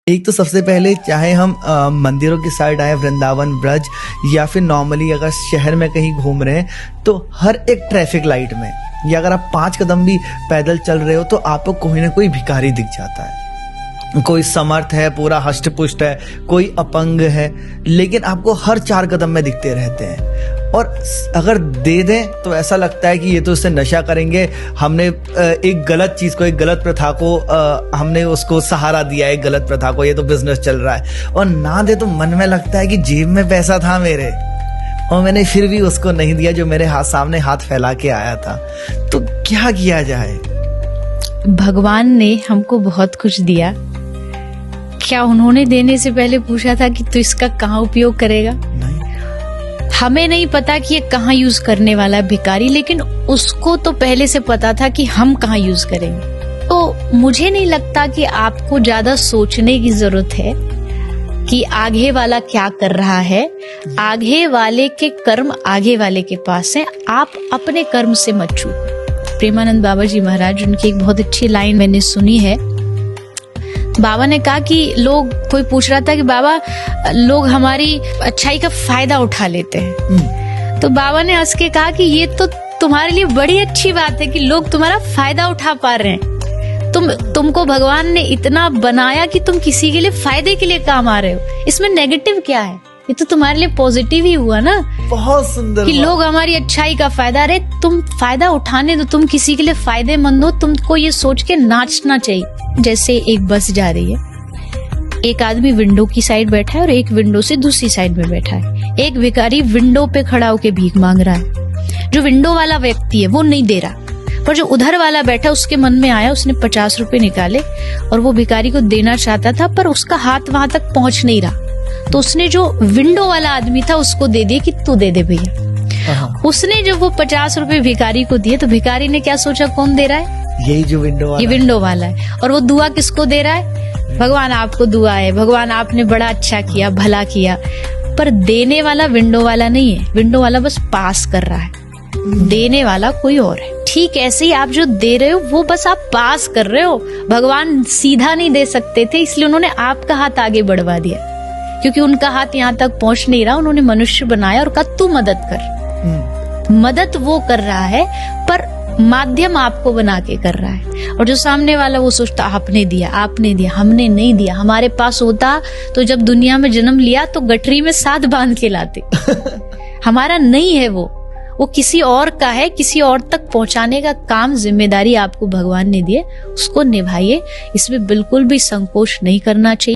एक तो सबसे पहले चाहे हम मंदिरों की साइड आए, वृंदावन, ब्रज, या फिर नॉर्मली अगर शहर में कहीं घूम रहे हैं तो हर एक ट्रैफिक लाइट में, या अगर आप 5 कदम भी पैदल चल रहे हो तो आपको कोई ना कोई भिखारी दिख जाता है। कोई समर्थ है, पूरा हष्ट पुष्ट है, कोई अपंग है, लेकिन आपको हर 4 कदम में दिखते रहते हैं। और अगर दे दें तो ऐसा लगता है कि ये तो इससे नशा करेंगे, हमने एक गलत चीज को, एक गलत प्रथा को हमने उसको सहारा दिया, एक गलत प्रथा को, ये तो बिजनेस चल रहा है। और ना दे तो मन में लगता है कि जेब में पैसा था मेरे और मैंने फिर भी उसको नहीं दिया जो मेरे सामने हाथ फैला के आया था। तो क्या किया जाए? भगवान ने हमको बहुत कुछ दिया, क्या उन्होंने देने से पहले पूछा था कि तू इसका कहाँ उपयोग करेगा? नहीं। हमें नहीं पता कि ये कहाँ यूज करने वाला है भिखारी, लेकिन उसको तो पहले से पता था कि हम कहाँ यूज करेंगे। तो मुझे नहीं लगता कि आपको ज्यादा सोचने की जरूरत है कि आगे वाला क्या कर रहा है। आगे वाले के कर्म आगे वाले के पास है, आप अपने कर्म से मत चूको। प्रेमानंद बाबा जी महाराज, उनकी एक बहुत अच्छी लाइन मैंने सुनी है। बाबा ने कहा कि कोई पूछ रहा था कि बाबा लोग हमारी अच्छाई का फायदा उठा लेते हैं। तो बाबा ने हंस के कहा कि ये तो तुम्हारे लिए बड़ी अच्छी बात है कि लोग तुम्हारा फायदा उठा पा रहे हैं। तुमको भगवान ने इतना बनाया कि तुम किसी के लिए फायदे के लिए काम आ रहे हो, इसमें नेगेटिव क्या है? ये तो तुम्हारे लिए पॉजिटिव ही हुआ ना। बहुत सुंदर कि लोग हमारी अच्छाई का फायदा, अरे तुम फायदा उठाने दो, तुम किसी के लिए फायदेमंद हो। तुमको ये सोच के नाचना चाहिए। जैसे एक बस जा रही है, एक आदमी विंडो की साइड बैठा है और एक विंडो से दूसरी साइड में बैठा है। एक भिखारी विंडो पे खड़ा होके भीख मांग रहा है। जो विंडो वाला व्यक्ति है वो नहीं दे रहा, पर जो उधर वाला बैठा उसके मन में आया, उसने 50 रुपए निकाले और वो भिखारी को देना चाहता था, पर उसका हाथ वहां तक पहुंच नहीं रहा। तो उसने जो विंडो वाला आदमी था उसको दे दिया कि तू दे दे भैया। उसने जब वो 50 रुपए भिखारी को दिए तो भिखारी ने क्या सोचा, कौन दे रहा है? यही जो विंडो वाला, ये विंडो वाला है। और वो दुआ किसको दे रहा है? भगवान आपको दुआ है, भगवान आपने बड़ा अच्छा किया, भला किया। पर देने वाला विंडो वाला नहीं है, विंडो वाला बस पास कर रहा है, देने वाला कोई और है। ठीक ऐसे ही आप जो दे रहे हो वो बस आप पास कर रहे हो। भगवान सीधा नहीं दे सकते थे, इसलिए उन्होंने आपका हाथ आगे बढ़वा दिया, क्योंकि उनका हाथ यहाँ तक पहुंच नहीं रहा। उन्होंने मनुष्य बनाया और कहा तू मदद कर। मदद वो कर रहा है पर माध्यम आपको बना के कर रहा है। और जो सामने वाला वो सोचता आपने दिया, हमने नहीं दिया। हमारे पास होता तो जब दुनिया में जन्म लिया तो गठरी में साथ बांध के लाते। हमारा नहीं है वो किसी और का है। किसी और तक पहुंचाने का काम, जिम्मेदारी आपको भगवान ने दी है, उसको निभाइए। इसमें बिल्कुल भी संकोच नहीं करना चाहिए।